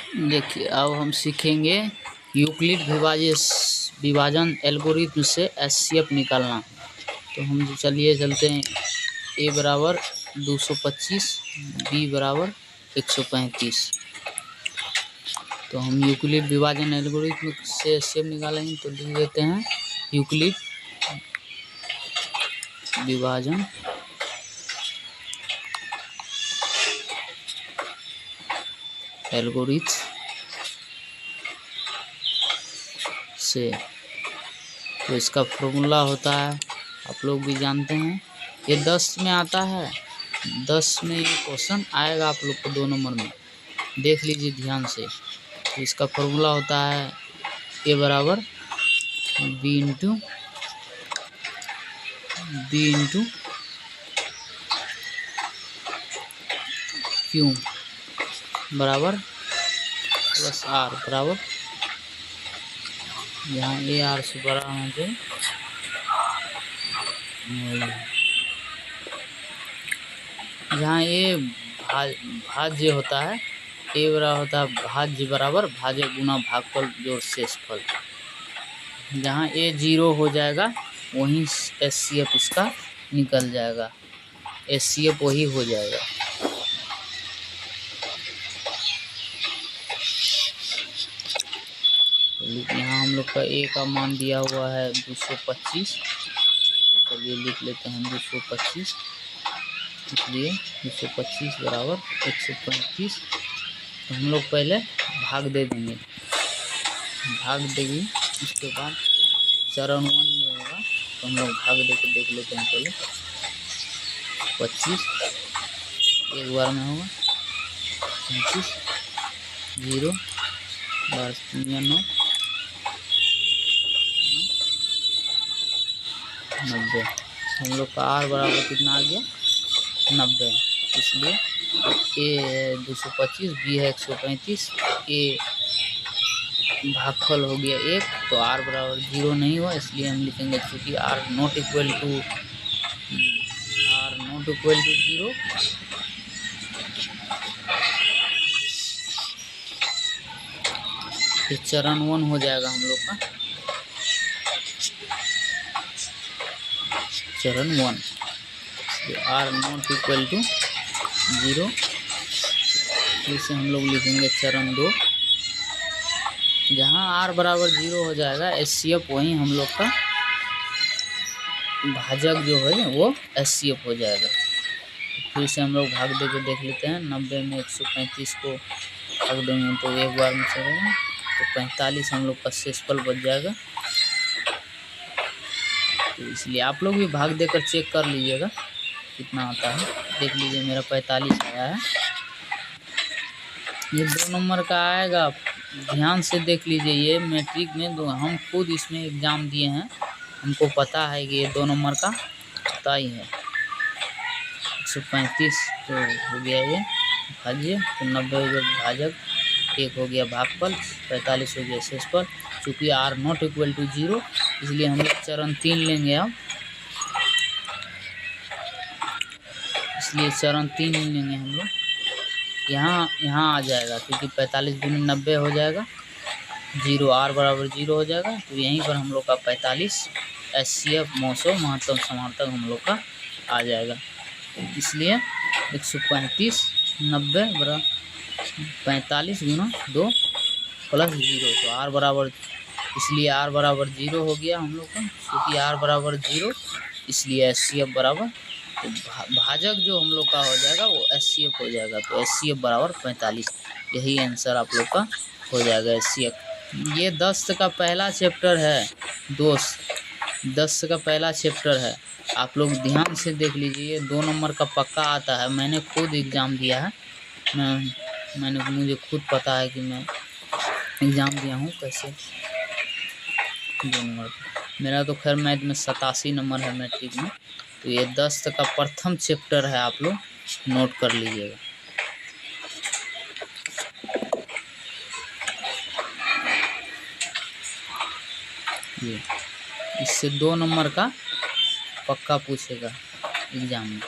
देखिए अब हम सीखेंगे यूक्लिड विभाजन एल्गोरिथ्म से एचसीएफ निकालना। तो हम चलिए चलते हैं। ए बराबर 225, बी बराबर 135। तो हम यूक्लिड विभाजन एल्गोरिथ्म से एचसीएफ निकालेंगे। तो लिख देते हैं यूक्लिड विभाजन एल्गोरिथ्म से। तो इसका फॉर्मूला होता है, आप लोग भी जानते हैं, ये 10 में आता है। 10 में ये क्वेश्चन आएगा आप लोग को 2 नंबर में, देख लीजिए ध्यान से। तो इसका फॉर्मूला होता है ए बराबर बी इंटू क्यू बराबर प्लस आर बराबर, यहाँ ए आर से बड़ा होना चाहिए, जहाँ ये भाज्य होता है, ए बराबर होता है भाज्य बराबर भाज्य गुना भागफल जोड़ शेषफल। जहाँ ए 0 हो जाएगा वहीं एचसीएफ इसका निकल जाएगा, एचसीएफ वही हो जाएगा। यहाँ हम लोग का ए का मान दिया हुआ है 225। चलिए लिख लेते हैं 225, इसलिए 225 बराबर 135। तो हम लोग पहले भाग दे देंगे, उसके बाद चरण 1 ये होगा। तो हम लोग भाग दे के देख लेते हैं पहले। 25 एक बार में होगा, 35 0 12 9 90। हम लोग का आर बराबर कितना आ गया 90। इसलिए ए 225, बी है 135, ए भागफल हो गया 1। तो आर बराबर 0 नहीं हुआ, इसलिए हम लिखेंगे चूँकि आर नॉट इक्वल टू 0। फिर चरण 1 हो जाएगा हम लोग का, चरण 1। आर नॉट इक्वल टू 0, फिर से हम लोग लिखेंगे चरण 2। जहाँ आर बराबर 0 हो जाएगा एचसीएफ वहीं हम लोग का भाजक जो है वो एचसीएफ हो जाएगा। फिर से हम लोग भाग दे के देख लेते हैं। 90 में 135 को भाग देंगे तो एक बार में चलेगा, तो 45 हम लोग का शेषफल बच जाएगा। तो इसलिए आप लोग भी भाग देकर चेक कर लीजिएगा कितना आता है। देख लीजिए मेरा 45 आया है। ये 2 नंबर का आएगा, ध्यान से देख लीजिए। ये मैट्रिक में हम खुद इसमें एग्ज़ाम दिए हैं, हमको पता है कि ये 2 नंबर का पता ही है। 135 तो हो गया ये भाज्य, तो 90 हो गया भाजक, 1 हो गया भागफल, 45 हो गया शेषफल। चूँकि आर नॉट इक्वल टू 0, इसलिए हम लोग चरण 3 लेंगे अब। इसलिए चरण 3 लेंगे हम लोग। यहाँ आ जाएगा, क्योंकि 45 गुने 90 हो जाएगा, 0 आर बराबर 0 हो जाएगा। तो यहीं पर हम लोग का 45 एचसीएफ मौसो महत्तम समार्थक हम लोग का आ जाएगा। इसलिए 135 90 बराबर 45 गुना 2 प्लस 0। तो आर बराबर, इसलिए आर बराबर 0 हो गया हम लोग का। क्योंकि आर बराबर 0, इसलिए एचसीएफ बराबर, तो भाजक जो हम लोग का हो जाएगा वो एचसीएफ हो जाएगा। तो एचसीएफ बराबर 45, यही आंसर आप लोग का हो जाएगा एचसीएफ। ये 10 का पहला चैप्टर है दोस्त, 10 का पहला चैप्टर है। आप लोग ध्यान से देख लीजिए, ये 2 नंबर का पक्का आता है। मैंने खुद एग्ज़ाम दिया है, मुझे खुद पता है कि मैं एग्ज़ाम दिया हूँ कैसे 2 नंबर का। मेरा तो खैर मैथ में 87 नंबर है मैट्रिक में। तो ये 10 का प्रथम चैप्टर है, आप लोग नोट कर लीजिएगा। ये इससे 2 नंबर का पक्का पूछेगा एग्जाम में,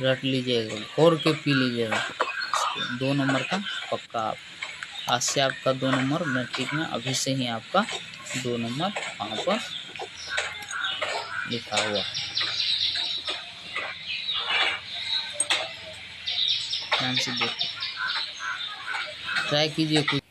रट लीजिएगा, घोर के पी लीजिएगा। देखिए 2 नंबर का पक्का। आप आज से आपका 2 नंबर मैट्रिक में अभी से ही आपका 2 नंबर वहाँ पर लिखा हुआ है। ध्यान से देखिए, ट्राई कीजिए कुछ